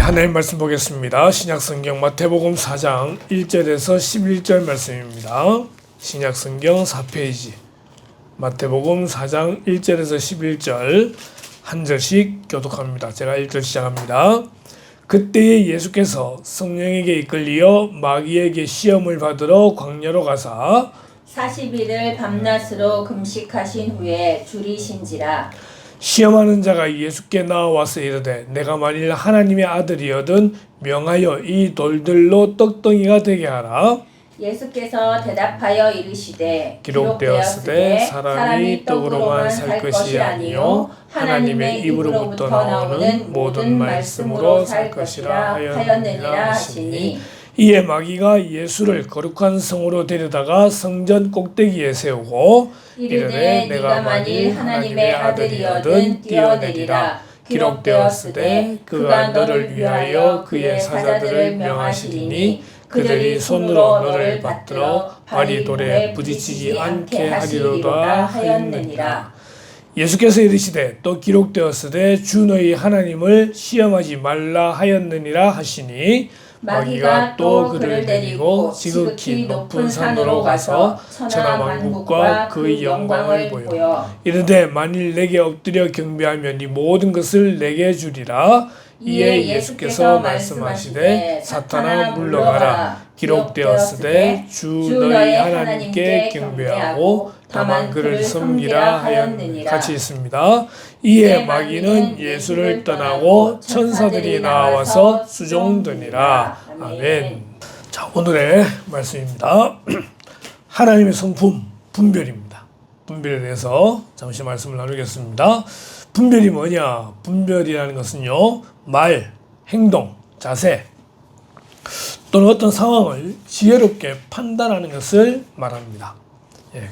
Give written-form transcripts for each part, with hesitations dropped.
하나님 말씀 보겠습니다. 신약성경 마태복음 4장 1절에서 11절 말씀입니다. 신약성경 4페이지 마태복음 4장 1절에서 11절 한 절씩 교독합니다. 제가 1절 시작합니다. 그때에 예수께서 성령에게 이끌리어 마귀에게 시험을 받으러 광야로 가사 40일을 밤낮으로 금식하신 후에 줄이신지라. 시험하는 자가 예수께 나와서 이르되 내가 만일 하나님의 아들이거든 명하여 이 돌들로 떡덩이가 되게 하라. 예수께서 대답하여 이르시되 기록되었으되 사람이 떡으로만 살 것이 아니요 하나님의 입으로부터 나오는 모든 말씀으로 살 것이라 하였느니라 하시니, 이에 마귀가 예수를 거룩한 성으로 데려다가 성전 꼭대기에 세우고 이르되 내가 만일 하나님의 아들이거든 뛰어내리라. 기록되었으되 그가 너를 위하여 그의 사자들을 명하시리니 그들이 손으로 너를 받들어 발이 돌에 부딪히지 않게 하리로다 하였느니라. 예수께서 이르시되 또 기록되었으되 주 너희 하나님을 시험하지 말라 하였느니라 하시니, 마귀가 또 그를 데리고 지극히 높은 산으로 가서 천하만국과 그의 영광을 보여 이르되 만일 내게 엎드려 경배하면 이 모든 것을 내게 주리라. 이에 예수께서 말씀하시되 사탄아 물러가라. 기록되었으되 주 너희 하나님께 경배하고 다만 그를 섬기라 하였느니라. 같이 있습니다. 이에 마귀는 예수를 떠나고 천사들이 나와서 수종드니라. 아멘. 자, 오늘의 말씀입니다. 하나님의 성품, 분별입니다. 분별에 대해서 잠시 말씀을 나누겠습니다. 분별이 뭐냐? 분별이라는 것은요, 말, 행동, 자세 또는 어떤 상황을 지혜롭게 판단하는 것을 말합니다.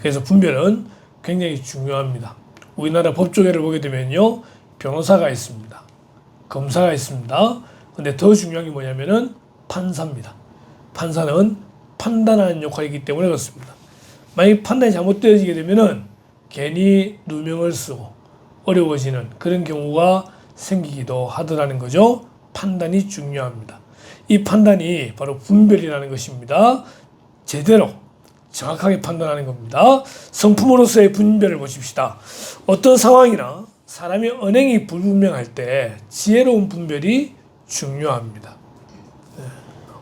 그래서 분별은 굉장히 중요합니다. 우리나라 법조계를 보게 되면요, 변호사가 있습니다. 검사가 있습니다. 근데 더 중요한 게 뭐냐면은 판사입니다. 판사는 판단하는 역할이기 때문에 그렇습니다. 만약 판단이 잘못되어지게 되면은 괜히 누명을 쓰고 어려워지는 그런 경우가 생기기도 하더라는 거죠. 판단이 중요합니다. 이 판단이 바로 분별이라는 것입니다. 제대로 정확하게 판단하는 겁니다. 성품으로서의 분별을 보십시다. 어떤 상황이나 사람의 언행이 불분명할 때 지혜로운 분별이 중요합니다.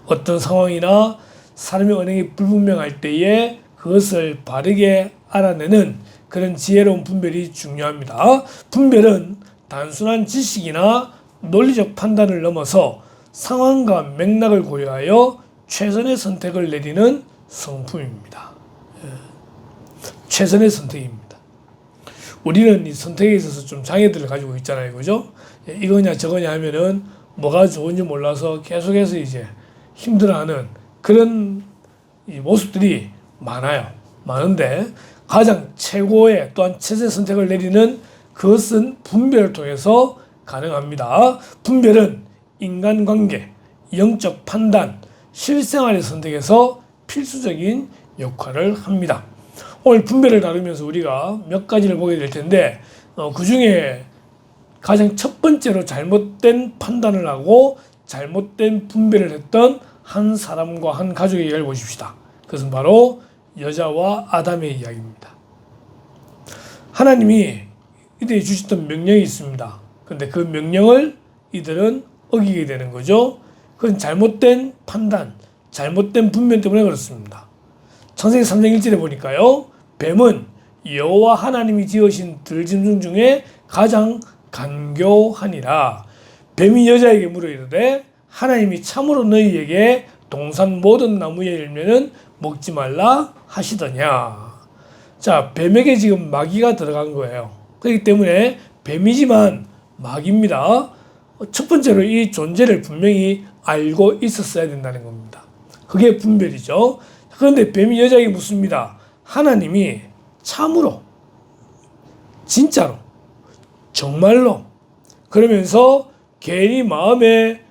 어떤 상황이나 사람의 언행이 불분명할 때에 그것을 바르게 알아내는 그런 지혜로운 분별이 중요합니다. 분별은 단순한 지식이나 논리적 판단을 넘어서 상황과 맥락을 고려하여 최선의 선택을 내리는 성품입니다. 최선의 선택입니다. 우리는 이 선택에 있어서 좀 장애들을 가지고 있잖아요. 그죠? 이거냐 저거냐 하면은 뭐가 좋은지 몰라서 계속해서 이제 힘들어하는 그런 이 모습들이 많은데 가장 최고의 또한 최선의 선택을 내리는 그것은 분별을 통해서 가능합니다. 분별은 인간관계, 영적 판단, 실생활의 선택에서 필수적인 역할을 합니다. 오늘 분별을 다루면서 우리가 몇 가지를 보게 될 텐데 그 중에 가장 첫 번째로 잘못된 판단을 하고 잘못된 분별을 했던 한 사람과 한 가족의 이야기를 보십시다. 그것은 바로 여자와 아담의 이야기입니다. 하나님이 이들이 주셨던 명령이 있습니다. 그런데 그 명령을 이들은 어기게 되는 거죠. 그건 잘못된 판단, 잘못된 분별 때문에 그렇습니다. 창세기 3장 1절에 보니까요, 뱀은 여호와 하나님이 지으신 들짐승 중에 가장 간교하니라. 뱀이 여자에게 물어 이르되 하나님이 참으로 너희에게 동산 모든 나무의 열매는 먹지 말라 하시더냐. 자, 뱀에게 지금 마귀가 들어간 거예요. 그렇기 때문에 뱀이지만 마귀입니다. 첫 번째로 이 존재를 분명히 알고 있었어야 된다는 겁니다. 그게 분별이죠. 그런데 뱀이 여자에게 묻습니다. 하나님이 참으로, 진짜로, 정말로, 그러면서 괜히 마음에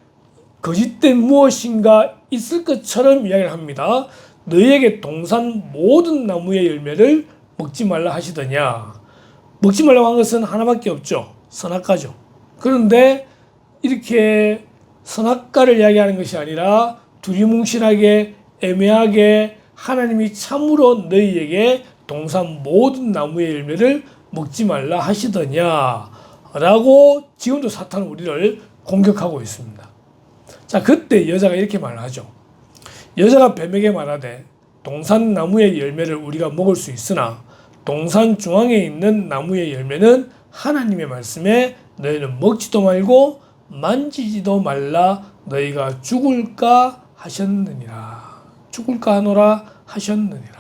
거짓된 무엇인가 있을 것처럼 이야기를 합니다. 너희에게 동산 모든 나무의 열매를 먹지 말라 하시더냐. 먹지 말라고 한 것은 하나밖에 없죠. 선악과죠. 그런데 이렇게 선악과를 이야기하는 것이 아니라 두리뭉실하게 애매하게 하나님이 참으로 너희에게 동산 모든 나무의 열매를 먹지 말라 하시더냐 라고 지금도 사탄은 우리를 공격하고 있습니다. 자, 그때 여자가 이렇게 말을 하죠. 여자가 뱀에게 말하되 동산 나무의 열매를 우리가 먹을 수 있으나 동산 중앙에 있는 나무의 열매는 하나님의 말씀에 너희는 먹지도 말고 만지지도 말라 너희가 죽을까 하셨느니라. 죽을까 하노라 하셨느니라.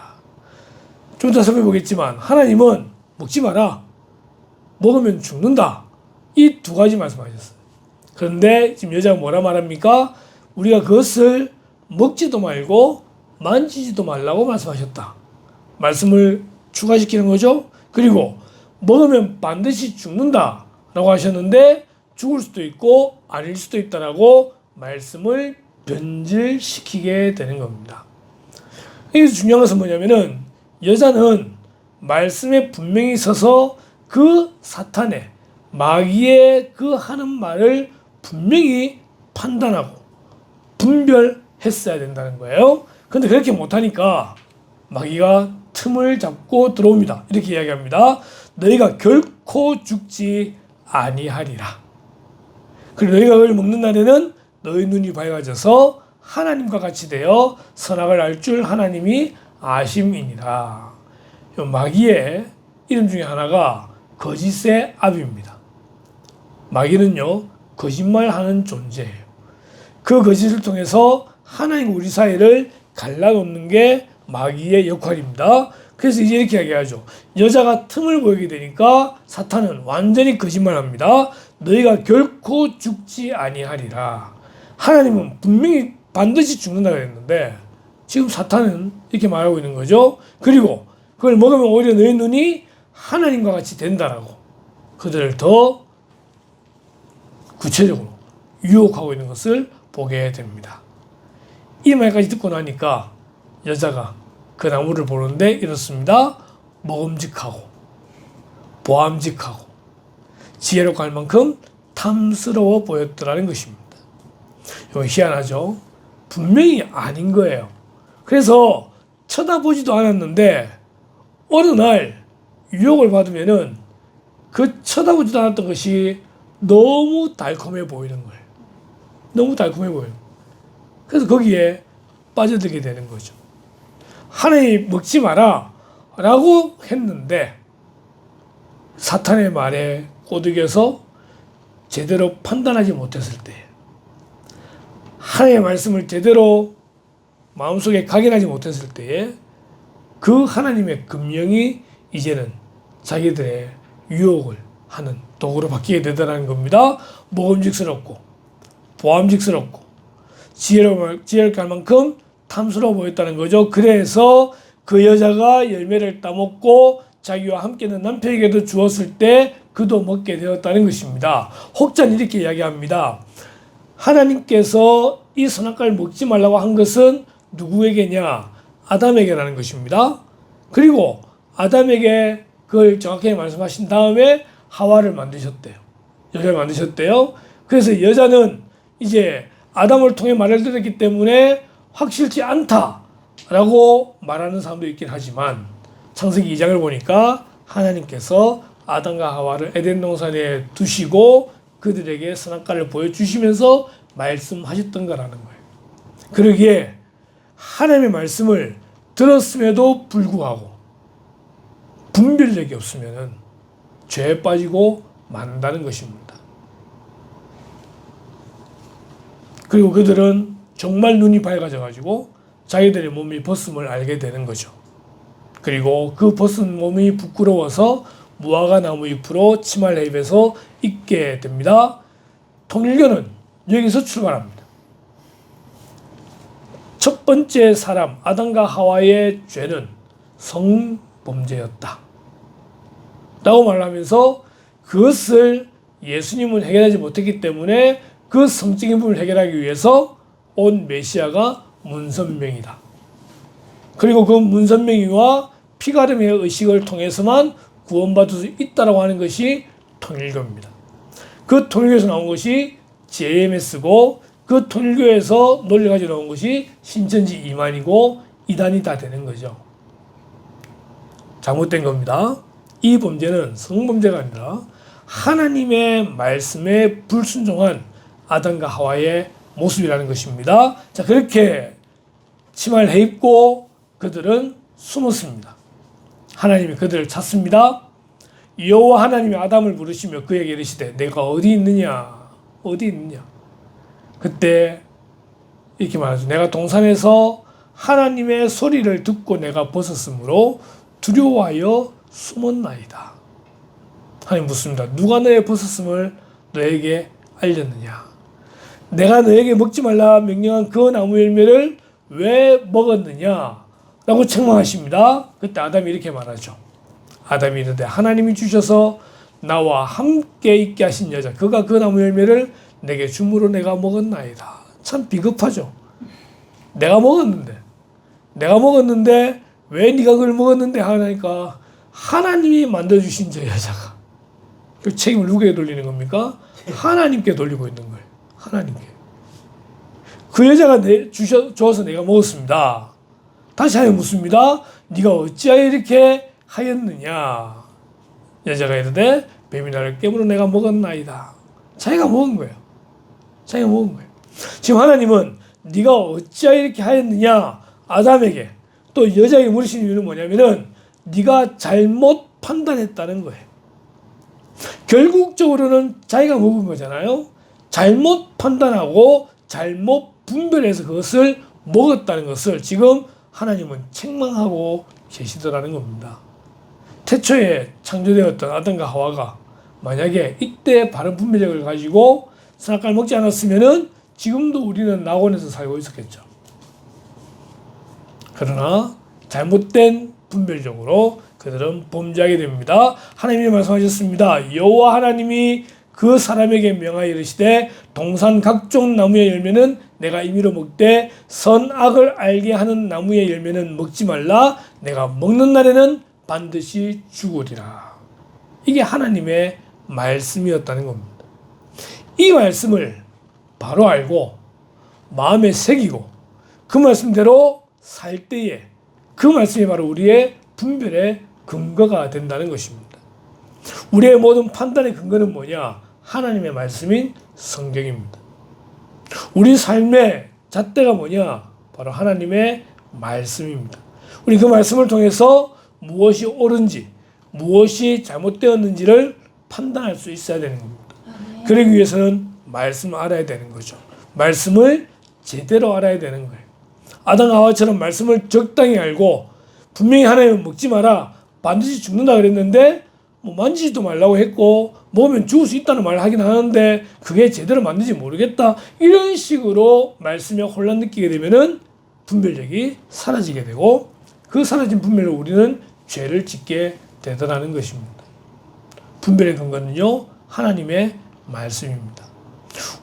좀 이따 살펴보겠지만 하나님은 먹지 마라. 먹으면 죽는다. 이 두 가지 말씀하셨어요. 그런데 지금 여자가 뭐라 말합니까? 우리가 그것을 먹지도 말고 만지지도 말라고 말씀하셨다. 말씀을 추가시키는 거죠. 그리고 먹으면 반드시 죽는다 라고 하셨는데 죽을 수도 있고 아닐 수도 있다라고 말씀을 변질시키게 되는 겁니다. 여기서 중요한 것은 뭐냐면은 여자는 말씀에 분명히 서서 그 사탄의 마귀의 그 하는 말을 분명히 판단하고 분별했어야 된다는 거예요. 근데 그렇게 못하니까 마귀가 틈을 잡고 들어옵니다. 이렇게 이야기합니다. 너희가 결코 죽지 아니하리라. 그리고 너희가 그걸 먹는 날에는 너희 눈이 밝아져서 하나님과 같이 되어 선악을 알 줄 하나님이 아심이니라. 마귀의 이름 중에 하나가 거짓의 아비입니다. 마귀는요, 거짓말하는 존재예요. 그 거짓을 통해서 하나님과 우리 사이를 갈라놓는 게 마귀의 역할입니다. 그래서 이제 이렇게 이야기하죠. 여자가 틈을 보이게 되니까 사탄은 완전히 거짓말합니다. 너희가 결코 죽지 아니하리라. 하나님은 분명히 반드시 죽는다고 했는데 지금 사탄은 이렇게 말하고 있는 거죠. 그리고 그걸 먹으면 오히려 너희 눈이 하나님과 같이 된다라고 그들을 더 구체적으로 유혹하고 있는 것을 보게 됩니다. 이 말까지 듣고 나니까 여자가 그 나무를 보는데 이렇습니다. 먹음직하고 보암직하고 지혜롭고 할 만큼 탐스러워 보였더라는 것입니다. 이거 희한하죠? 분명히 아닌 거예요. 그래서 쳐다보지도 않았는데 어느 날 유혹을 받으면은 그 쳐다보지도 않았던 것이 너무 달콤해 보이는 거예요. 너무 달콤해 보여요. 그래서 거기에 빠져들게 되는 거죠. 하나님 먹지 마라 라고 했는데 사탄의 말에 꼬드겨서 제대로 판단하지 못했을 때 하나님의 말씀을 제대로 마음속에 각인하지 못했을 때에 그 하나님의 금령이 이제는 자기들의 유혹을 하는 도구로 바뀌게 되더라는 겁니다. 먹음직스럽고 보암직스럽고 지혜롭게 할 만큼 탐스러워 보였다는 거죠. 그래서 그 여자가 열매를 따먹고 자기와 함께는 남편에게도 주었을 때 그도 먹게 되었다는 것입니다. 혹자는 이렇게 이야기합니다. 하나님께서 이 선악과를 먹지 말라고 한 것은 누구에게냐? 아담에게라는 것입니다. 그리고 아담에게 그걸 정확하게 말씀하신 다음에 하와를 만드셨대요. 여자를 만드셨대요. 그래서 여자는 이제 아담을 통해 말을 들었기 때문에 확실치 않다라고 말하는 사람도 있긴 하지만 창세기 2장을 보니까 하나님께서 아담과 하와를 에덴 동산에 두시고 그들에게 선악과를 보여주시면서 말씀하셨던 거라는 거예요. 그러기에 하나님의 말씀을 들었음에도 불구하고 분별력이 없으면 죄에 빠지고 만다는 것입니다. 그리고 그들은 정말 눈이 밝아져 가지고 자기들의 몸이 벗음을 알게 되는 거죠. 그리고 그 벗은 몸이 부끄러워서 무화과 나무 잎으로 치마를 입에서 입게 됩니다. 통일교는 여기서 출발합니다. 첫 번째 사람 아담과 하와의 죄는 성범죄였다 라고 말하면서 그것을 예수님은 해결하지 못했기 때문에 그 성적인 부분을 해결하기 위해서 온 메시아가 문선명이다. 그리고 그 문선명이와 피가름의 의식을 통해서만 구원받을 수 있다라고 하는 것이 통일교입니다. 그 통일교에서 나온 것이 JMS고 그 통일교에서 논리 가지고 나온 것이 신천지 이만이고 이단이 다 되는 거죠. 잘못된 겁니다. 이 범죄는 성범죄가 아니라 하나님의 말씀에 불순종한 아담과 하와의 모습이라는 것입니다. 자, 그렇게 치마를 해입고 그들은 숨었습니다. 하나님이 그들을 찾습니다. 여호와 하나님이 아담을 부르시며 그에게 이르시되 내가 어디 있느냐? 어디 있느냐? 그때 이렇게 말하죠. 내가 동산에서 하나님의 소리를 듣고 내가 벗었으므로 두려워하여 숨었나이다. 하나님 묻습니다. 누가 너의 벗었음을 너에게 알렸느냐? 내가 너에게 먹지 말라 명령한 그 나무 열매를 왜 먹었느냐? 라고 책망하십니다. 그때 아담이 이렇게 말하죠. 아담이 이르되 하나님이 주셔서 나와 함께 있게 하신 여자 그가 그 나무 열매를 내게 줌으로 내가 먹었나이다. 참 비겁하죠. 내가 먹었는데 왜 네가 그걸 먹었는데 하니까 하나님이 만들어주신 저 여자가 그 책임을 누구에게 돌리는 겁니까? 하나님께 돌리고 있는 거예요. 하나님께. 그 여자가 주어서 내가 먹었습니다. 다시 하여 묻습니다. 네가 어찌하여 이렇게 하였느냐? 여자가 이르되 뱀이 나를 깨물어 내가 먹었나이다. 자기가 먹은 거예요. 지금 하나님은 네가 어찌하여 이렇게 하였느냐? 아담에게 또 여자에게 물으신 이유는 뭐냐면은 네가 잘못 판단했다는 거예요. 결국적으로는 자기가 먹은 거잖아요. 잘못 판단하고 잘못 분별해서 그것을 먹었다는 것을 지금 하나님은 책망하고 계시더라는 겁니다. 태초에 창조되었던 아담과 하와가 만약에 이때 바른 분별력을 가지고 선악과를 먹지 않았으면은 지금도 우리는 낙원에서 살고 있었겠죠. 그러나 잘못된 분별력으로 그들은 범죄하게 됩니다. 하나님이 말씀하셨습니다. 여호와 하나님이 그 사람에게 명하여 이르시되 동산 각종 나무의 열매는 내가 임의로 먹되 선악을 알게 하는 나무의 열매는 먹지 말라. 내가 먹는 날에는 반드시 죽으리라. 이게 하나님의 말씀이었다는 겁니다. 이 말씀을 바로 알고 마음에 새기고 그 말씀대로 살 때에 그 말씀이 바로 우리의 분별의 근거가 된다는 것입니다. 우리의 모든 판단의 근거는 뭐냐? 하나님의 말씀인 성경입니다. 우리 삶의 잣대가 뭐냐? 바로 하나님의 말씀입니다. 우리 그 말씀을 통해서 무엇이 옳은지 무엇이 잘못되었는지를 판단할 수 있어야 되는 겁니다. 그러기 위해서는 말씀을 알아야 되는 거죠. 말씀을 제대로 알아야 되는 거예요. 아담과 하와처럼 말씀을 적당히 알고 분명히 하나님은 먹지 마라 반드시 죽는다 그랬는데 뭐 만지지도 말라고 했고 먹으면 죽을 수 있다는 말을 하긴 하는데 그게 제대로 맞는지 모르겠다 이런 식으로 말씀에 혼란 느끼게 되면은 분별력이 사라지게 되고 그 사라진 분별로 우리는 죄를 짓게 되더라는 것입니다. 분별의 근거는요 하나님의 말씀입니다.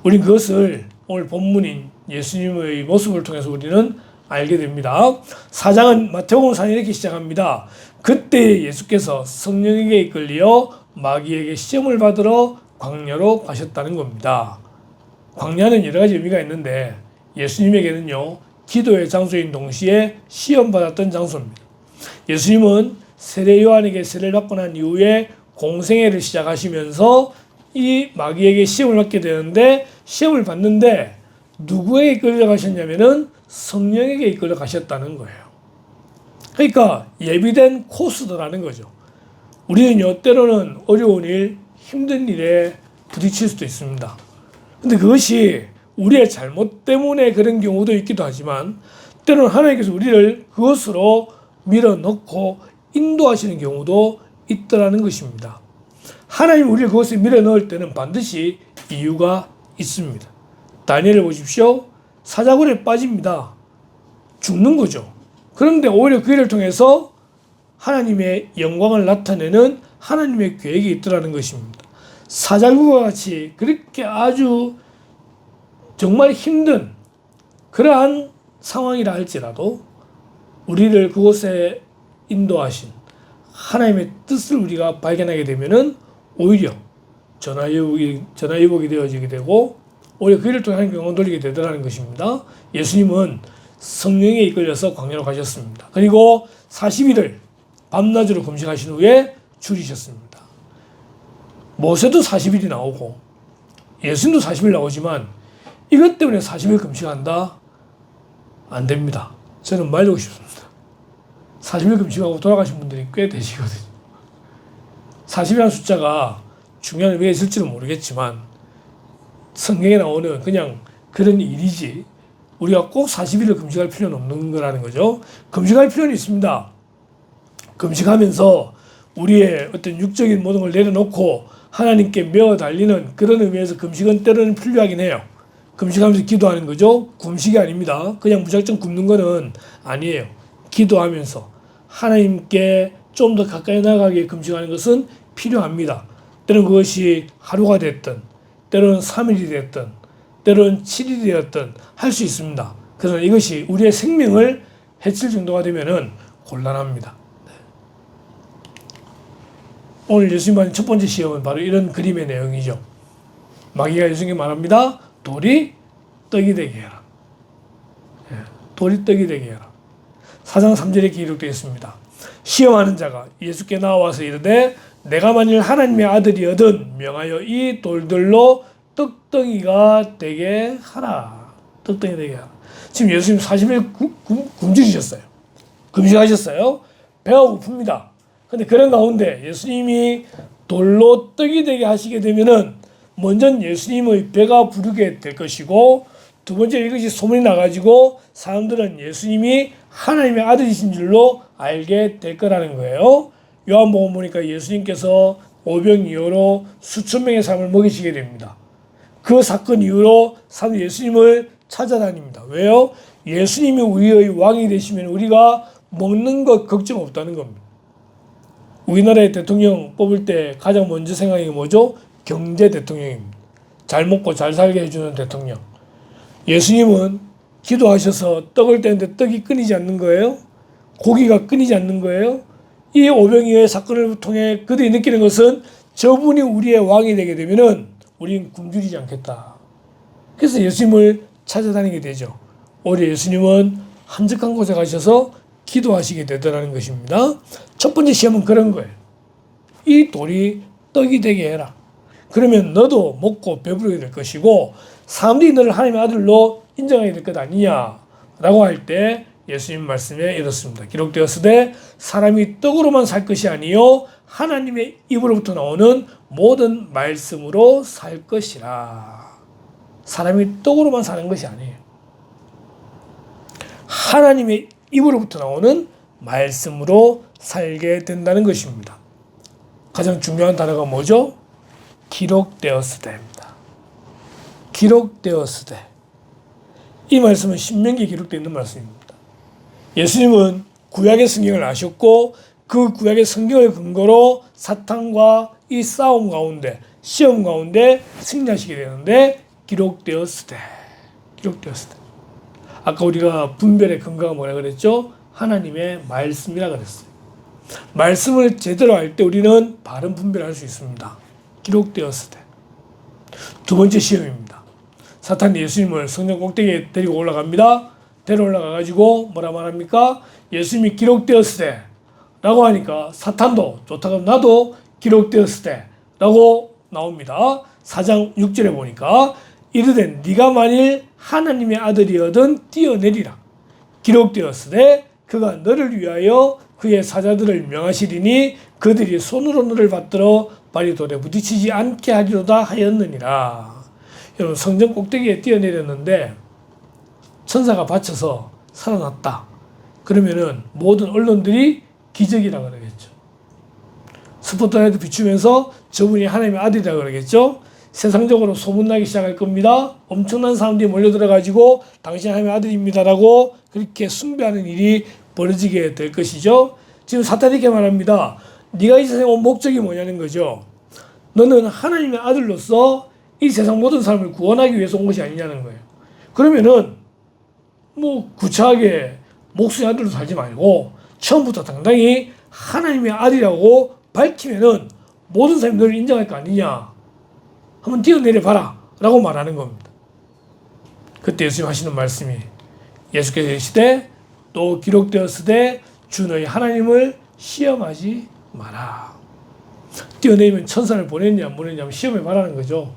우린 그것을 오늘 본문인 예수님의 모습을 통해서 우리는 알게 됩니다. 4장은 마태복음 4장 이렇게 시작합니다. 그때 예수께서 성령에게 이끌려 마귀에게 시험을 받으러 광야로 가셨다는 겁니다. 광야는 여러 가지 의미가 있는데 예수님에게는요 기도의 장소인 동시에 시험받았던 장소입니다. 예수님은 세례 요한에게 세례를 받고 난 이후에 공생애를 시작하시면서 이 마귀에게 시험을 받게 되는데 시험을 받는데 누구에게 이끌려 가셨냐면은 성령에게 이끌려 가셨다는 거예요. 그러니까 예비된 코스더라는 거죠. 우리는요 때로는 어려운 일, 힘든 일에 부딪힐 수도 있습니다. 근데 그것이 우리의 잘못 때문에 그런 경우도 있기도 하지만 때로는 하나님께서 우리를 그것으로 밀어넣고 인도하시는 경우도 있더라는 것입니다. 하나님 우리를 그것에 밀어넣을 때는 반드시 이유가 있습니다. 다니엘을 보십시오. 사자굴에 빠집니다. 죽는 거죠. 그런데 오히려 그 일을 통해서 하나님의 영광을 나타내는 하나님의 계획이 있더라는 것입니다. 사자굴과 같이 그렇게 아주 정말 힘든 그러한 상황이라 할지라도 우리를 그곳에 인도하신 하나님의 뜻을 우리가 발견하게 되면은 오히려 전화위복이 되어지게 되고 오히려 그 일을 통해 하나님께 영광 돌리게 되더라는 것입니다. 예수님은 성령에 이끌려서 광야로 가셨습니다. 그리고 40일을 밤낮으로 금식하신 후에 줄이셨습니다. 모세도 40일이 나오고 예수님도 40일 나오지만 이것 때문에 40일 금식한다? 안 됩니다. 저는 말리고 싶습니다. 40일 금식하고 돌아가신 분들이 꽤 되시거든요. 40이라는 숫자가 중요한 의미가 있을지는 모르겠지만 성경에 나오는 그냥 그런 일이지 우리가 꼭 40일을 금식할 필요는 없는 거라는 거죠. 금식할 필요는 있습니다. 금식하면서 우리의 어떤 육적인 모든 걸 내려놓고 하나님께 메어 달리는 그런 의미에서 금식은 때로는 필요하긴 해요. 금식하면서 기도하는 거죠. 굶식이 아닙니다. 그냥 무작정 굶는 거는 아니에요. 기도하면서 하나님께 좀 더 가까이 나가게 금식하는 것은 필요합니다. 때로는 그것이 하루가 됐든 때로는 3일이 됐든 때로는 7일이 되었든 할 수 있습니다. 그러나 이것이 우리의 생명을 해칠 정도가 되면은 곤란합니다. 오늘 예수님 받은 첫 번째 시험은 바로 이런 그림의 내용이죠. 마귀가 예수님께 말합니다. 돌이 떡이 되게 해라. 돌이 떡이 되게 해라. 4장 3절에 기록되어 있습니다. 시험하는 자가 예수께 나와서 이르되 내가 만일 하나님의 아들이거든 명하여 이 돌들로 떡덩이가 되게 하라. 떡덩이 되게 하라. 지금 예수님 40일 굶주리셨어요. 금식하셨어요. 배가 고픕니다. 근데 그런 가운데 예수님이 돌로 떡이 되게 하시게 되면은 먼저 예수님의 배가 부르게 될 것이고 두 번째 이것이 소문이 나가지고 사람들은 예수님이 하나님의 아들이신 줄로 알게 될 거라는 거예요. 요한복음 보니까 예수님께서 오병이어로 수천 명의 사람을 먹이시게 됩니다. 그 사건 이후로 사람들이 예수님을 찾아다닙니다. 왜요? 예수님이 우리의 왕이 되시면 우리가 먹는 것 걱정 없다는 겁니다. 우리나라의 대통령 뽑을 때 가장 먼저 생각이 뭐죠? 경제 대통령입니다. 잘 먹고 잘 살게 해주는 대통령. 예수님은 기도하셔서 떡을 떼는데 떡이 끊이지 않는 거예요. 고기가 끊이지 않는 거예요. 이 오병이어의 사건을 통해 그들이 느끼는 것은 저분이 우리의 왕이 되게 되면은 우리는 굶주리지 않겠다. 그래서 예수님을 찾아다니게 되죠. 오히려 예수님은 한적한 곳에 가셔서 기도하시게 되더라는 것입니다. 첫 번째 시험은 그런 거예요. 이 돌이 떡이 되게 해라. 그러면 너도 먹고 배부르게 될 것이고 사람들이 너를 하나님의 아들로 인정하게 될 것 아니냐라고 할 때 예수님 말씀에 이렇습니다. 기록되었으되 사람이 떡으로만 살 것이 아니요 하나님의 입으로부터 나오는 모든 말씀으로 살 것이라. 사람이 떡으로만 사는 것이 아니에요. 하나님의 입으로부터 나오는 말씀으로 살게 된다는 것입니다. 가장 중요한 단어가 뭐죠? 기록되었으되입니다. 기록되었으되. 이 말씀은 신명기에 기록되어 있는 말씀입니다. 예수님은 구약의 성경을 아셨고 그 구약의 성경을 근거로 사탄과 이 싸움 가운데 시험 가운데 승리하시게 되는데 기록되었으되. 기록되었으되. 아까 우리가 분별의 근거가 뭐라 그랬죠? 하나님의 말씀이라 그랬어요. 말씀을 제대로 할 때 우리는 바른 분별을 할 수 있습니다. 기록되었으되. 두 번째 시험입니다. 사탄이 예수님을 성전 꼭대기에 데리고 올라갑니다. 데리고 올라가가지고 뭐라 말합니까? 예수님이 기록되었으되 라고 하니까 사탄도 좋다고 나도 기록되었으되 라고 나옵니다. 4장 6절에 보니까 이르되 네가 만일 하나님의 아들이거든 뛰어내리라. 기록되었으되 그가 너를 위하여 그의 사자들을 명하시리니 그들이 손으로 너를 받들어 발이 돌에 부딪히지 않게 하리로다 하였느니라. 여러분 성전 꼭대기에 뛰어내렸는데 천사가 받쳐서 살아났다. 그러면은 모든 언론들이 기적이라 그러겠죠. 스포트라이트 비추면서 저분이 하나님의 아들이라 그러겠죠. 세상적으로 소문나기 시작할 겁니다. 엄청난 사람들이 몰려들어가지고 당신 하나님의 아들입니다라고 그렇게 숭배하는 일이 벌어지게 될 것이죠. 지금 사탄이 이렇게 말합니다. 네가 이 세상에 온 목적이 뭐냐는 거죠. 너는 하나님의 아들로서 이 세상 모든 사람을 구원하기 위해서 온 것이 아니냐는 거예요. 그러면은 뭐 구차하게 목숨의 아들로 살지 말고 처음부터 당당히 하나님의 아들이라고 밝히면은 모든 사람이 너를 인정할 거 아니냐. 한번 뛰어내려 봐라 라고 말하는 겁니다. 그때 예수님 하시는 말씀이 예수께서 이르시되 또 기록되었으되 주 너희 하나님을 시험하지 마라. 뛰어내리면 천사를 보냈냐 안 보냈냐 시험해 말하는 거죠.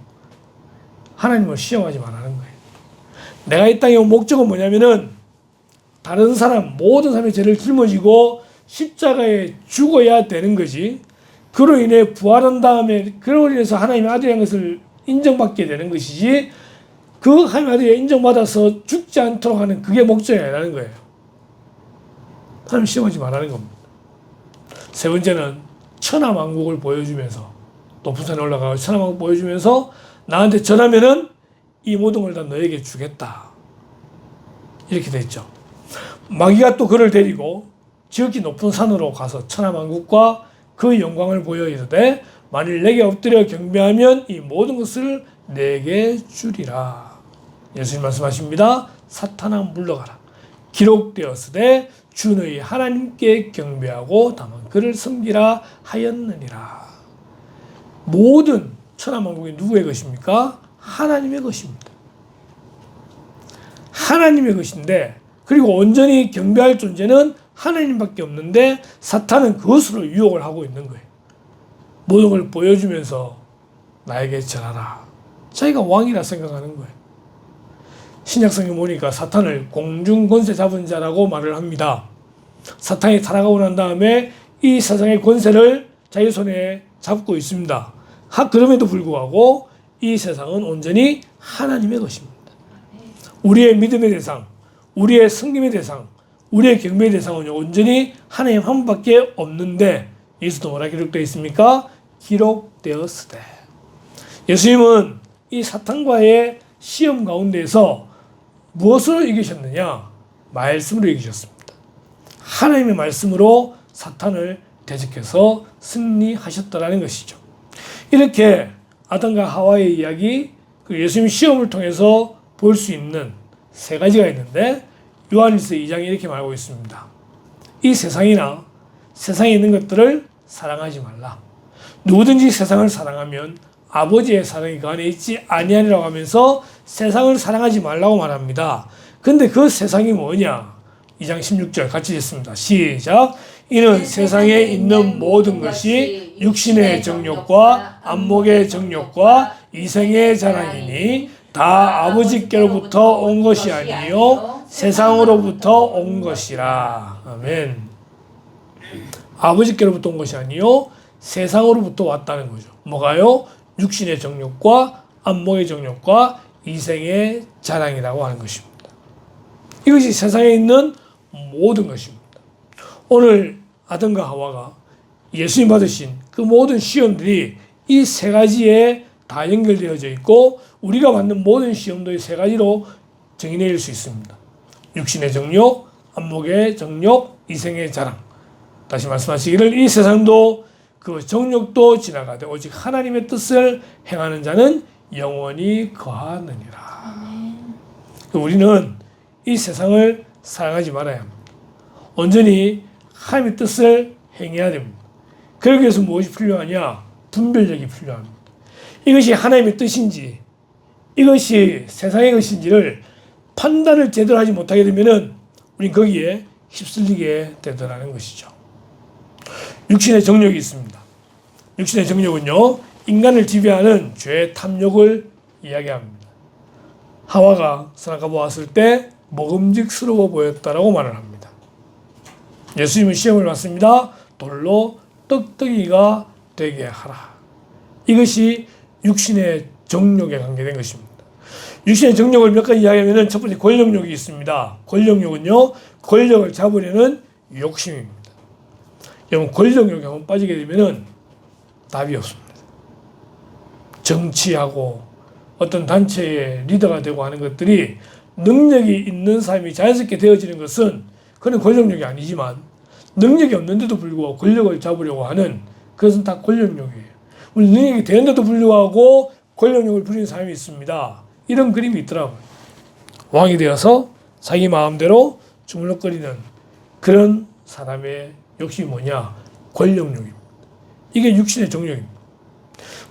하나님을 시험하지 말라는 거예요. 내가 이 땅에 온 목적은 뭐냐면은 다른 사람 모든 사람의 죄를 짊어지고 십자가에 죽어야 되는 거지. 그로 인해 부활한 다음에 그로 인해서 하나님의 아들이라는 것을 인정받게 되는 것이지, 그 하나님의 아들이 인정받아서 죽지 않도록 하는 그게 목적이 아니라는 거예요. 하나님 시험하지 말라는 겁니다. 세 번째는 천하만국을 보여주면서, 높은 산에 올라가서 천하만국 보여주면서 나한테 전하면은 이 모든 걸 다 너에게 주겠다. 이렇게 돼 있죠. 마귀가 또 그를 데리고 지극히 높은 산으로 가서 천하만국과 그 영광을 보여 이르되 만일 내게 엎드려 경배하면 이 모든 것을 내게 주리라. 예수님 말씀하십니다. 사탄아 물러가라. 기록되었으되 주 너희 하나님께 경배하고 다만 그를 섬기라 하였느니라. 모든 천하만국이 누구의 것입니까? 하나님의 것입니다. 하나님의 것인데, 그리고 온전히 경배할 존재는 하나님밖에 없는데 사탄은 그것으로 유혹을 하고 있는 거예요. 모든 걸 보여주면서 나에게 절하라. 자기가 왕이라 생각하는 거예요. 신약성경 보니까 사탄을 공중 권세 잡은 자라고 말을 합니다. 사탄이 타락하고 난 다음에 이 세상의 권세를 자기 손에 잡고 있습니다. 그럼에도 불구하고 이 세상은 온전히 하나님의 것입니다. 우리의 믿음의 대상, 우리의 섬김의 대상, 우리의 경배의 대상은 온전히 하나님 한 분밖에 없는데, 여기서도 뭐라 기록되어 있습니까? 기록되었으되. 예수님은 이 사탄과의 시험 가운데에서 무엇으로 이기셨느냐? 말씀으로 이기셨습니다. 하나님의 말씀으로 사탄을 대적해서 승리하셨다라는 것이죠. 이렇게 아담과 하와의 이야기, 그 예수님 시험을 통해서 볼 수 있는 세 가지가 있는데, 요한일서 2장에 이렇게 말하고 있습니다. 이 세상이나 세상에 있는 것들을 사랑하지 말라. 누구든지 세상을 사랑하면 아버지의 사랑이 그 안에 있지 아니하리라고 하면서 세상을 사랑하지 말라고 말합니다. 근데 그 세상이 뭐냐? 2장 16절 같이 읽습니다. 시작. 이는 세상에 있는 모든 것이 육신의 정욕과 안목의 정욕과 이생의 자랑이니 다 아버지께로부터 온 것이 아니요 세상으로부터 온 것이라. 아멘. 아버지께로부터 온 것이 아니요 세상으로부터 왔다는 거죠. 뭐가요? 육신의 정욕과 안목의 정욕과 이생의 자랑이라고 하는 것입니다. 이것이 세상에 있는 모든 것입니다. 오늘 아담과 하와가 예수님 받으신 그 모든 시험들이 이 세 가지에 다 연결되어져 있고, 우리가 받는 모든 시험도 이 세 가지로 정의내릴 수 있습니다. 육신의 정욕, 안목의 정욕, 이생의 자랑. 다시 말씀하시기를 이 세상도 그 정욕도 지나가되 오직 하나님의 뜻을 행하는 자는 영원히 거하느니라. 우리는 이 세상을 사랑하지 말아야 합니다. 온전히 하나님의 뜻을 행해야 됩니다. 그러기 위해서 무엇이 필요하냐? 분별력이 필요합니다. 이것이 하나님의 뜻인지, 이것이 세상의 것인지를 판단을 제대로 하지 못하게 되면은 우린 거기에 휩쓸리게 되더라는 것이죠. 육신의 정욕이 있습니다. 육신의 정욕은요, 인간을 지배하는 죄의 탐욕을 이야기합니다. 하와가 선악과 보았을 때 먹음직스러워 보였다라고 말을 합니다. 예수님은 시험을 받습니다. 돌로 떡떡이가 되게 하라. 이것이 육신의 정욕에 관계된 것입니다. 육신의 정욕을 몇 가지 이야기하면 첫 번째 권력욕이 있습니다. 권력욕은요, 권력을 잡으려는 욕심입니다. 여러분, 권력욕에 한번 빠지게 되면 답이 없습니다. 정치하고 어떤 단체의 리더가 되고 하는 것들이 능력이 있는 사람이 자연스럽게 되어지는 것은 그건 권력욕이 아니지만, 능력이 없는데도 불구하고 권력을 잡으려고 하는 그것은 다 권력욕이에요. 우리 능력이 되는데도 불구하고 권력욕을 부리는 사람이 있습니다. 이런 그림이 있더라고요. 왕이 되어서 자기 마음대로 주물럭거리는 그런 사람의 욕심이 뭐냐? 권력욕입니다. 이게 육신의 정욕입니다.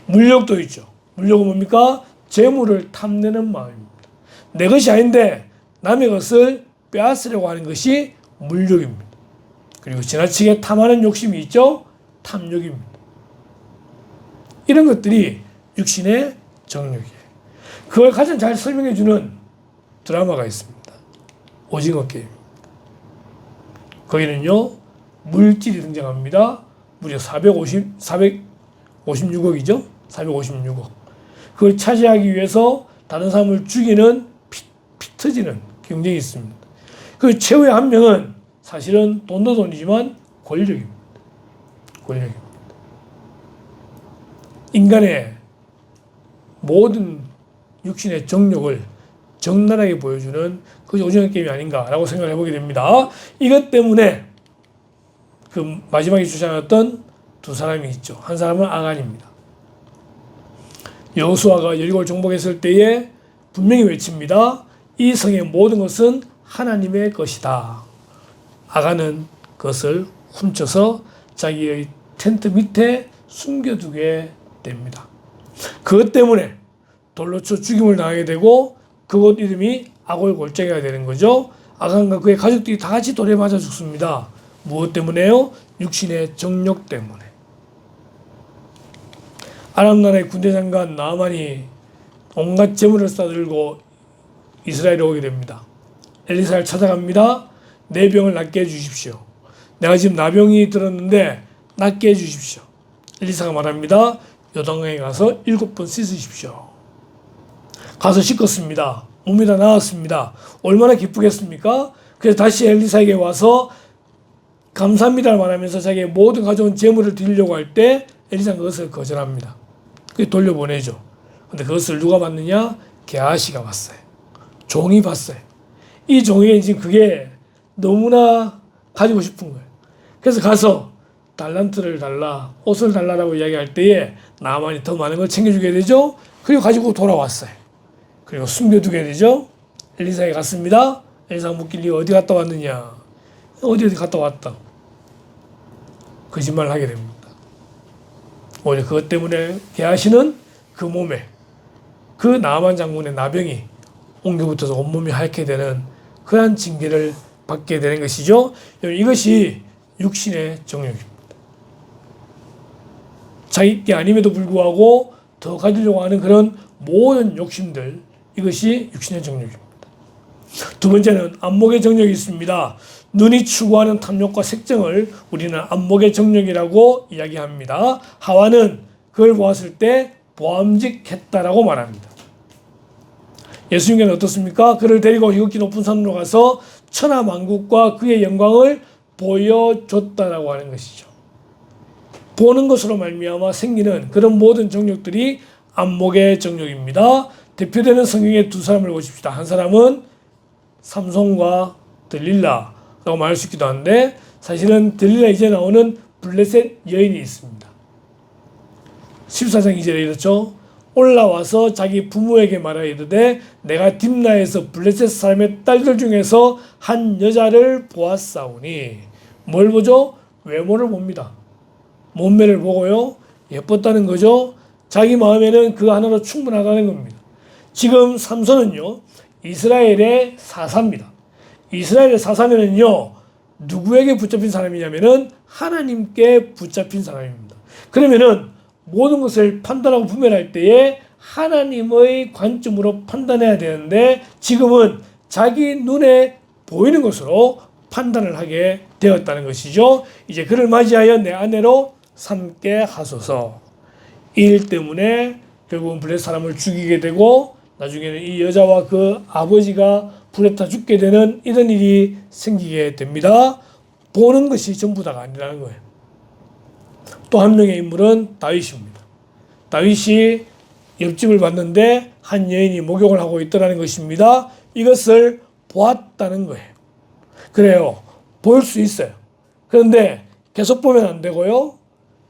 물욕도 있죠. 물욕은 뭡니까? 재물을 탐내는 마음입니다. 내 것이 아닌데 남의 것을 빼앗으려고 하는 것이 물욕입니다. 그리고 지나치게 탐하는 욕심이 있죠. 탐욕입니다. 이런 것들이 육신의 정욕이에요. 그걸 가장 잘 설명해주는 드라마가 있습니다. 오징어 게임. 거기는요, 물질이 등장합니다. 무려 456억이죠? 456억. 그걸 차지하기 위해서 다른 사람을 죽이는 피 터지는 경쟁이 있습니다. 그 최후의 한 명은 사실은 돈도 돈이지만 권력입니다. 권력입니다. 인간의 모든 육신의 정욕을 적나라하게 보여주는 그것이 오징어 게임이 아닌가라고 생각을 해보게 됩니다. 이것 때문에 그 마지막에 주장했던 두 사람이 있죠. 한 사람은 아간입니다. 여호수아가 여리고를 정복했을 때에 분명히 외칩니다. 이 성의 모든 것은 하나님의 것이다. 아간은 그것을 훔쳐서 자기의 텐트 밑에 숨겨두게 됩니다. 그것 때문에 돌로 쳐 죽임을 당하게 되고 그곳 이름이 아골골짜기가 되는 거죠. 아간과 그의 가족들이 다 같이 돌에 맞아 죽습니다. 무엇 때문에요? 육신의 정욕 때문에. 아람 나라의 군대 장관 나아만이 온갖 재물을 싸들고 이스라엘에 오게 됩니다. 엘리사를 찾아갑니다. 내 병을 낫게 해주십시오. 내가 지금 나병이 들었는데 낫게 해주십시오. 엘리사가 말합니다. 요단강에 가서 7번 씻으십시오. 가서 씻었습니다. 몸이 다 나았습니다. 얼마나 기쁘겠습니까? 그래서 다시 엘리사에게 와서 감사합니다를 말하면서 자기의 모든 가져온 재물을 드리려고 할 때 엘리사는 그것을 거절합니다. 그게 돌려보내죠. 근데 그것을 누가 받느냐? 게하시가 봤어요. 종이 봤어요. 이 종에게 지금 그게 너무나 가지고 싶은 거예요. 그래서 가서 달란트를 달라, 옷을 달라라고 이야기할 때에 나만이 더 많은 걸 챙겨주게 되죠. 그리고 가지고 돌아왔어요. 그리고 숨겨두게 되죠. 엘리사에 갔습니다. 엘리사가 묻길 어디 갔다 왔느냐? 어디 갔다 왔다. 거짓말을 하게 됩니다. 오히려 그것 때문에 게하시는 그 몸에 그 나아만 장군의 나병이 옮겨붙어서 온몸이 핥게 되는 그러한 징계를 받게 되는 것이죠. 이것이 육신의 정욕입니다. 자기 게 아님에도 불구하고 더 가지려고 하는 그런 모든 욕심들, 이것이 육신의 정욕입니다. 두 번째는 안목의 정욕이 있습니다. 눈이 추구하는 탐욕과 색정을 우리는 안목의 정욕이라고 이야기합니다. 하와는 그걸 보았을 때 보암직했다라고 말합니다. 예수님께는 어떻습니까? 그를 데리고 지극히 높은 산으로 가서 천하만국과 그의 영광을 보여줬다라고 하는 것이죠. 보는 것으로 말미암아 생기는 그런 모든 정욕들이 안목의 정욕입니다. 대표되는 성경의 두 사람을 보십시다. 한 사람은 삼손과 들릴라라고 말할 수 있기도 한데 사실은 들릴라 이제 나오는 블레셋 여인이 있습니다. 14장 2절에 이렇죠. 올라와서 자기 부모에게 말하여 이르되 내가 딥나에서 블레셋 사람의 딸들 중에서 한 여자를 보았사오니 뭘 보죠? 외모를 봅니다. 몸매를 보고요. 예뻤다는 거죠. 자기 마음에는 그 하나로 충분하다는 겁니다. 지금 삼손은요. 이스라엘의 사사입니다. 이스라엘의 사사면은요. 누구에게 붙잡힌 사람이냐면은 하나님께 붙잡힌 사람입니다. 그러면은 모든 것을 판단하고 분별할 때에 하나님의 관점으로 판단해야 되는데 지금은 자기 눈에 보이는 것으로 판단을 하게 되었다는 것이죠. 이제 그를 맞이하여 내 아내로 삼게 하소서. 이 일 때문에 결국은 블레셋 사람을 죽이게 되고 나중에는 이 여자와 그 아버지가 불에 타 죽게 되는 이런 일이 생기게 됩니다. 보는 것이 전부 다가 아니라는 거예요. 또 한 명의 인물은 다윗입니다. 다윗이 옆집을 봤는데 한 여인이 목욕을 하고 있더라는 것입니다. 이것을 보았다는 거예요. 그래요. 볼 수 있어요. 그런데 계속 보면 안 되고요.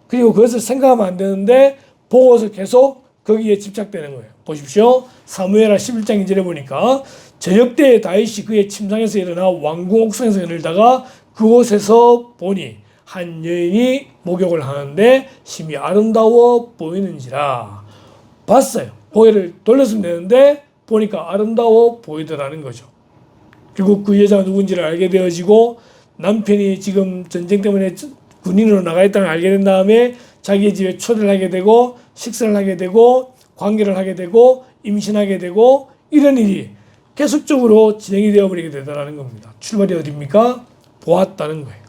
그리고 그것을 생각하면 안 되는데 보고서 계속 거기에 집착되는 거예요. 보십시오. 사무엘하 11장 2절에 보니까 저녁 때에 다윗이 그의 침상에서 일어나 왕궁 옥상에서 일다가 그곳에서 보니 한 여인이 목욕을 하는데 심히 아름다워 보이는지라. 봤어요. 고개를 돌렸으면 되는데 보니까 아름다워 보이더라는 거죠. 결국 그 여자가 누군지를 알게 되어지고 남편이 지금 전쟁 때문에 군인으로 나가 있다는 걸 알게 된 다음에 자기 집에 초대를 하게 되고 식사를 하게 되고 관계를 하게 되고 임신하게 되고 이런 일이 계속적으로 진행이 되어버리게 되더라는 겁니다. 출발이 어디입니까? 보았다는 거예요.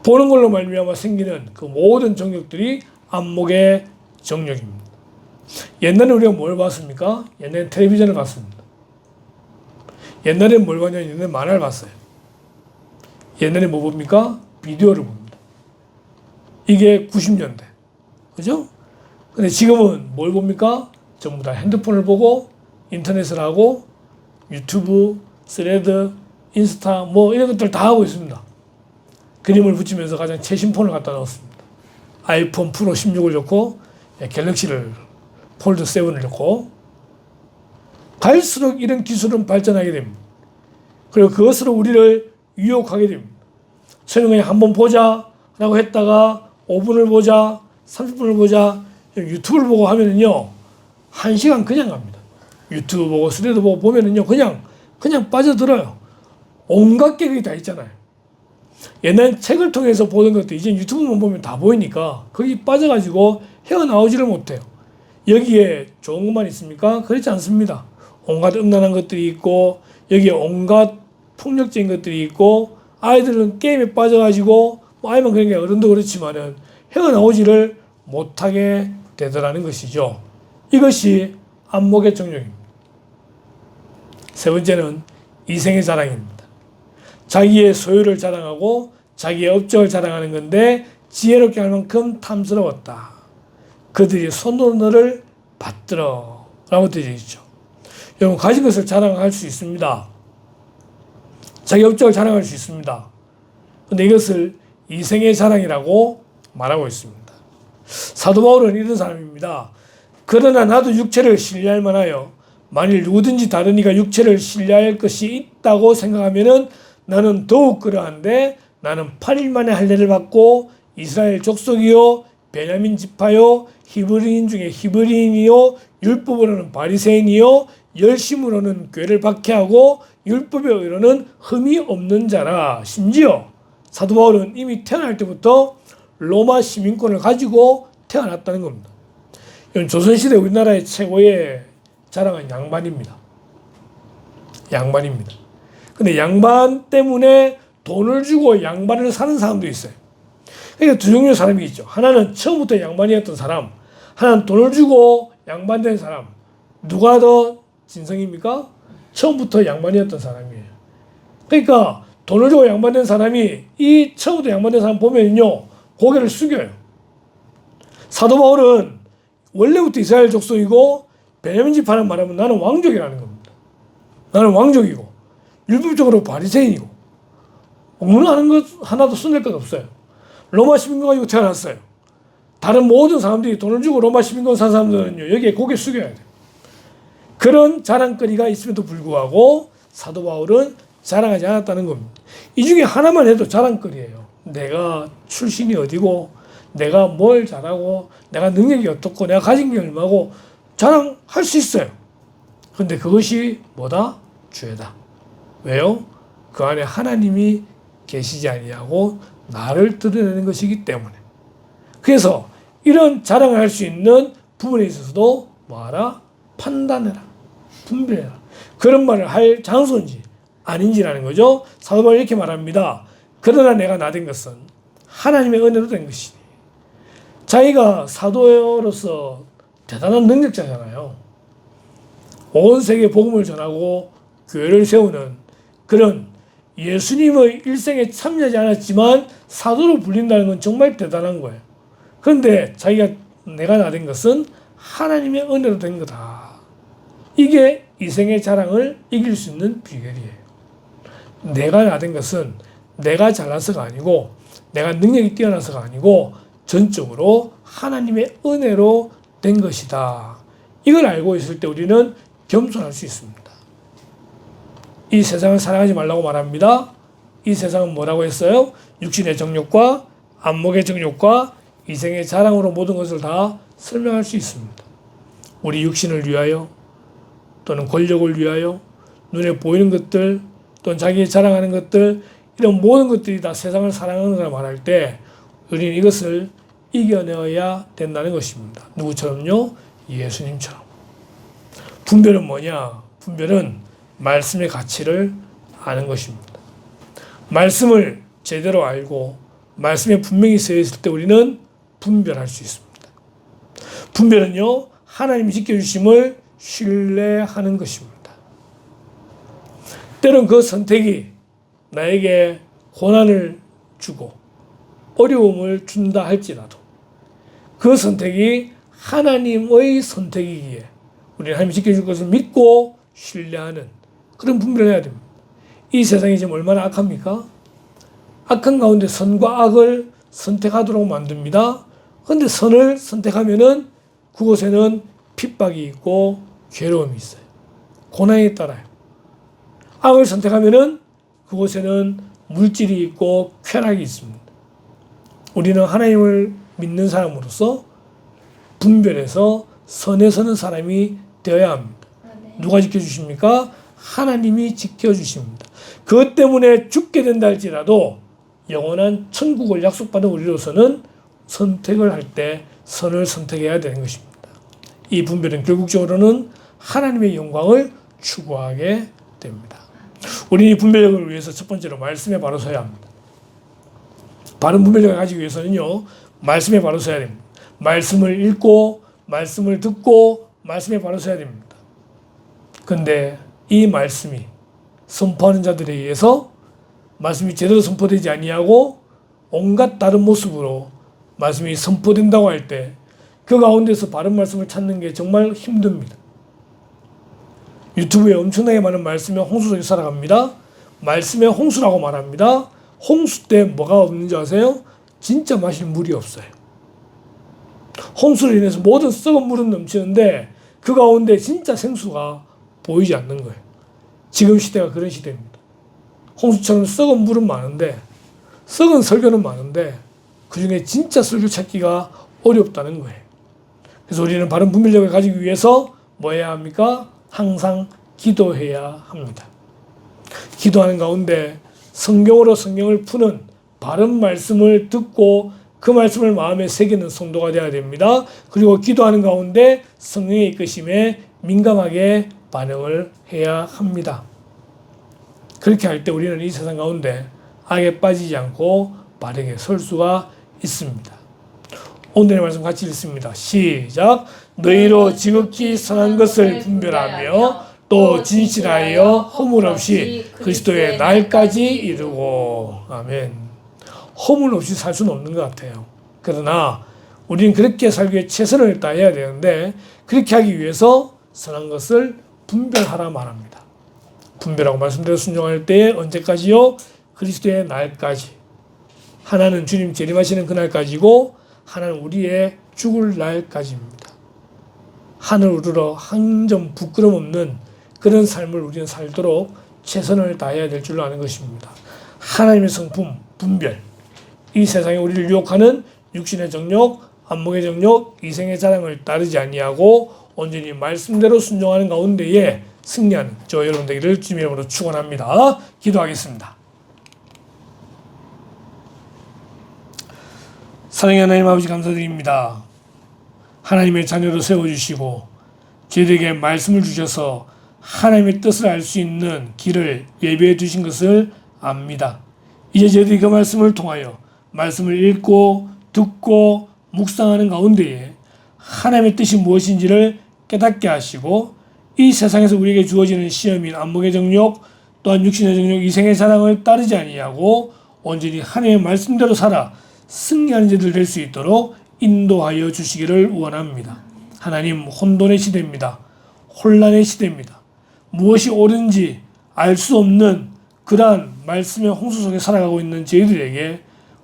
보는 걸로 말미암아 생기는 그 모든 정욕들이 안목의 정욕입니다. 옛날에 우리가 뭘 봤습니까? 옛날에 텔레비전을 봤습니다. 옛날에 뭘 봤냐면 옛날에 만화를 봤어요. 옛날에 뭐 봅니까? 비디오를 봅니다. 이게 90년대. 그죠? 근데 지금은 뭘 봅니까? 전부 다 핸드폰을 보고 인터넷을 하고 유튜브, 스레드, 인스타 뭐 이런 것들 다 하고 있습니다. 그림을 붙이면서 가장 최신 폰을 갖다 넣었습니다. 아이폰 프로 16을 넣고 갤럭시를 폴드 7을 넣고 갈수록 이런 기술은 발전하게 됩니다. 그리고 그것으로 우리를 유혹하게 됩니다. 처음에 그냥 한번 보자 라고 했다가 5분을 보자 30분을 보자 유튜브를 보고 하면은요 1시간 그냥 갑니다. 유튜브 보고 스레드 보고 보면은요 그냥 빠져들어요. 온갖 계획이 다 있잖아요. 옛날 책을 통해서 보던 것도 이제 유튜브만 보면 다 보이니까 거기 빠져가지고 헤어나오지를 못해요. 여기에 좋은 것만 있습니까? 그렇지 않습니다. 온갖 음란한 것들이 있고 여기에 온갖 폭력적인 것들이 있고 아이들은 게임에 빠져가지고 뭐 아이만 그런 게 어른도 그렇지만은 헤어나오지를 못하게 되더라는 것이죠. 이것이 안목의 정욕입니다. 세 번째는 이생의 자랑입니다. 자기의 소유를 자랑하고 자기의 업적을 자랑하는 건데 지혜롭게 할 만큼 탐스러웠다. 그들이 손으로 너를 받들어 라고 되어 있죠. 여러분 가진 것을 자랑할 수 있습니다. 자기 업적을 자랑할 수 있습니다. 그런데 이것을 이생의 자랑이라고 말하고 있습니다. 사도 바울은 이런 사람입니다. 그러나 나도 육체를 신뢰할 만하여 만일 누구든지 다른 이가 육체를 신뢰할 것이 있다고 생각하면은 나는 더욱 그러한데 나는 8일 만에 할례를 받고 이스라엘 족속이요 베냐민 지파요 히브리인 중에 히브리인이요 율법으로는 바리새인이요 열심으로는 교회를 박해하고 율법에 의로는 흠이 없는 자라. 심지어 사도 바울은 이미 태어날 때부터 로마 시민권을 가지고 태어났다는 겁니다. 조선시대 우리나라의 최고의 자랑은 양반입니다. 양반입니다. 근데 양반 때문에 돈을 주고 양반을 사는 사람도 있어요. 그러니까 두 종류의 사람이 있죠. 하나는 처음부터 양반이었던 사람, 하나는 돈을 주고 양반된 사람. 누가 더 진성입니까? 처음부터 양반이었던 사람이에요. 그러니까 돈을 주고 양반된 사람이 이 처음부터 양반된 사람 보면요 고개를 숙여요. 사도 바울은 원래부터 이스라엘 족속이고 베냐민 지파는 말하면 나는 왕족이라는 겁니다. 나는 왕족이고 율법적으로 바리새인이고 공부하는 것 하나도 손댈 것 없어요. 로마 시민권 가지고 태어났어요. 다른 모든 사람들이 돈을 주고 로마 시민권 산 사람들은요 여기에 고개 숙여야 돼요. 그런 자랑거리가 있음에도 불구하고 사도 바울은 자랑하지 않았다는 겁니다. 이 중에 하나만 해도 자랑거리예요. 내가 출신이 어디고 내가 뭘 잘하고 내가 능력이 어떻고 내가 가진 게 얼마고 자랑할 수 있어요. 그런데 그것이 뭐다? 죄다. 왜요? 그 안에 하나님이 계시지 아니하고 나를 드러내는 것이기 때문에. 그래서 이런 자랑을 할 수 있는 부분에 있어서도 뭐하라? 판단해라. 분별해라. 그런 말을 할 장소인지 아닌지라는 거죠. 사도 바울이 이렇게 말합니다. 그러나 내가 나된 것은 하나님의 은혜로 된 것이니. 자기가 사도로서 대단한 능력자잖아요. 온 세계에 복음을 전하고 교회를 세우는 그런 예수님의 일생에 참여하지 않았지만 사도로 불린다는 건 정말 대단한 거예요. 그런데 자기가 내가 나된 것은 하나님의 은혜로 된 거다. 이게 이생의 자랑을 이길 수 있는 비결이에요. 내가 나된 것은 내가 잘나서가 아니고 내가 능력이 뛰어나서가 아니고 전적으로 하나님의 은혜로 된 것이다. 이걸 알고 있을 때 우리는 겸손할 수 있습니다. 이 세상을 사랑하지 말라고 말합니다. 이 세상은 뭐라고 했어요? 육신의 정욕과 안목의 정욕과 이생의 자랑으로 모든 것을 다 설명할 수 있습니다. 우리 육신을 위하여, 또는 권력을 위하여 눈에 보이는 것들 또는 자기 자랑하는 것들 이런 모든 것들이 다 세상을 사랑하는가 말할 때 우리는 이것을 이겨내어야 된다는 것입니다. 누구처럼요? 예수님처럼. 분별은 뭐냐? 분별은 말씀의 가치를 아는 것입니다. 말씀을 제대로 알고 말씀에 분명히 쓰여 있을 때 우리는 분별할 수 있습니다. 분별은요, 하나님이 지켜주심을 신뢰하는 것입니다. 때론 그 선택이 나에게 고난을 주고 어려움을 준다 할지라도 그 선택이 하나님의 선택이기에 우리는 하나님이 지켜줄 것을 믿고 신뢰하는 그런 분별을 해야 됩니다. 이 세상이 지금 얼마나 악합니까? 악한 가운데 선과 악을 선택하도록 만듭니다. 그런데 선을 선택하면은 그곳에는 핍박이 있고 괴로움이 있어요. 고난이 따라요. 악을 선택하면은 그곳에는 물질이 있고 쾌락이 있습니다. 우리는 하나님을 믿는 사람으로서 분별해서 선에 서는 사람이 되어야 합니다. 누가 지켜주십니까? 하나님이 지켜주십니다. 그것 때문에 죽게 된다 할지라도 영원한 천국을 약속받은 우리로서는 선택을 할 때 선을 선택해야 되는 것입니다. 이 분별은 결국적으로는 하나님의 영광을 추구하게 됩니다. 우리는 이 분별력을 위해서 첫 번째로 말씀에 바로 서야 합니다. 바른 분별력을 가지기 위해서는요, 말씀에 바로 서야 됩니다. 말씀을 읽고 말씀을 듣고 말씀에 바로 서야 됩니다. 그런데 이 말씀이 선포하는 자들에 의해서 말씀이 제대로 선포되지 아니하고 온갖 다른 모습으로 말씀이 선포된다고 할 때 그 가운데서 바른 말씀을 찾는 게 정말 힘듭니다. 유튜브에 엄청나게 많은 말씀이 홍수 속에 살아갑니다. 말씀에 홍수라고 말합니다. 홍수 때 뭐가 없는지 아세요? 진짜 마실 물이 없어요. 홍수로 인해서 모든 썩은 물은 넘치는데 그 가운데 진짜 생수가 보이지 않는 거예요. 지금 시대가 그런 시대입니다. 홍수처럼 썩은 물은 많은데 썩은 설교는 많은데 그 중에 진짜 설교 찾기가 어렵다는 거예요. 그래서 우리는 바른 분별력을 가지기 위해서 뭐 해야 합니까? 항상 기도해야 합니다. 기도하는 가운데 성경으로 성경을 푸는 바른 말씀을 듣고 그 말씀을 마음에 새기는 성도가 되어야 됩니다. 그리고 기도하는 가운데 성령의 이끄심에 민감하게 반응을 해야 합니다. 그렇게 할 때 우리는 이 세상 가운데 악에 빠지지 않고 바르게 설 수가 있습니다. 오늘의 말씀 같이 읽습니다. 시작. 너희로 지극히 선한 것을 분별하며 또 진실하여 허물 없이 그리스도의 날까지 이루고. 아멘. 허물 없이 살 수는 없는 것 같아요. 그러나 우리는 그렇게 살기 위해 최선을 다해야 되는데 그렇게 하기 위해서 선한 것을 분별하라 말합니다. 분별하고 말씀대로 순종할 때 언제까지요? 그리스도의 날까지. 하나는 주님 재림하시는 그날까지고 하나는 우리의 죽을 날까지입니다. 하늘 우러러 한 점 부끄럼 없는 그런 삶을 우리는 살도록 최선을 다해야 될 줄로 아는 것입니다. 하나님의 성품, 분별. 이 세상에 우리를 유혹하는 육신의 정욕, 안목의 정욕, 이생의 자랑을 따르지 아니하고 온전히 말씀대로 순종하는 가운데에 승리하는 저 여러분 되기를 주님의 이름으로 축원합니다. 기도하겠습니다. 사랑의 하나님 아버지 감사드립니다. 하나님의 자녀로 세워주시고 저희들에게 말씀을 주셔서 하나님의 뜻을 알 수 있는 길을 예비해 두신 것을 압니다. 이제 저희들이 그 말씀을 통하여 말씀을 읽고 듣고 묵상하는 가운데에 하나님의 뜻이 무엇인지를 깨닫게 하시고 이 세상에서 우리에게 주어지는 시험인 안목의 정욕 또한 육신의 정욕 이생의 자랑을 따르지 아니하고 온전히 하나님의 말씀대로 살아 승리하는 자들 될 수 있도록 인도하여 주시기를 원합니다. 하나님, 혼돈의 시대입니다. 혼란의 시대입니다. 무엇이 옳은지 알 수 없는 그러한 말씀의 홍수 속에 살아가고 있는 저희들에게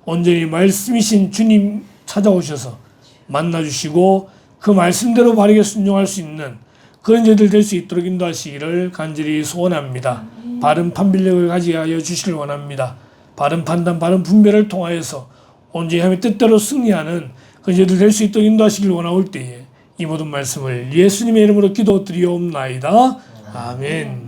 온전히 말씀이신 주님 찾아오셔서 만나주시고 그 말씀대로 바르게 순종할 수 있는 그런 저희들 될 수 있도록 인도하시기를 간절히 소원합니다. 바른 판별력을 가지게 하여 주시길 원합니다. 바른 판단, 바른 분별을 통하여서 온전히 하나님의 뜻대로 승리하는 그런 저희들 될 수 있도록 인도하시길 원하올 때에 이 모든 말씀을 예수님의 이름으로 기도드리옵나이다. 아멘.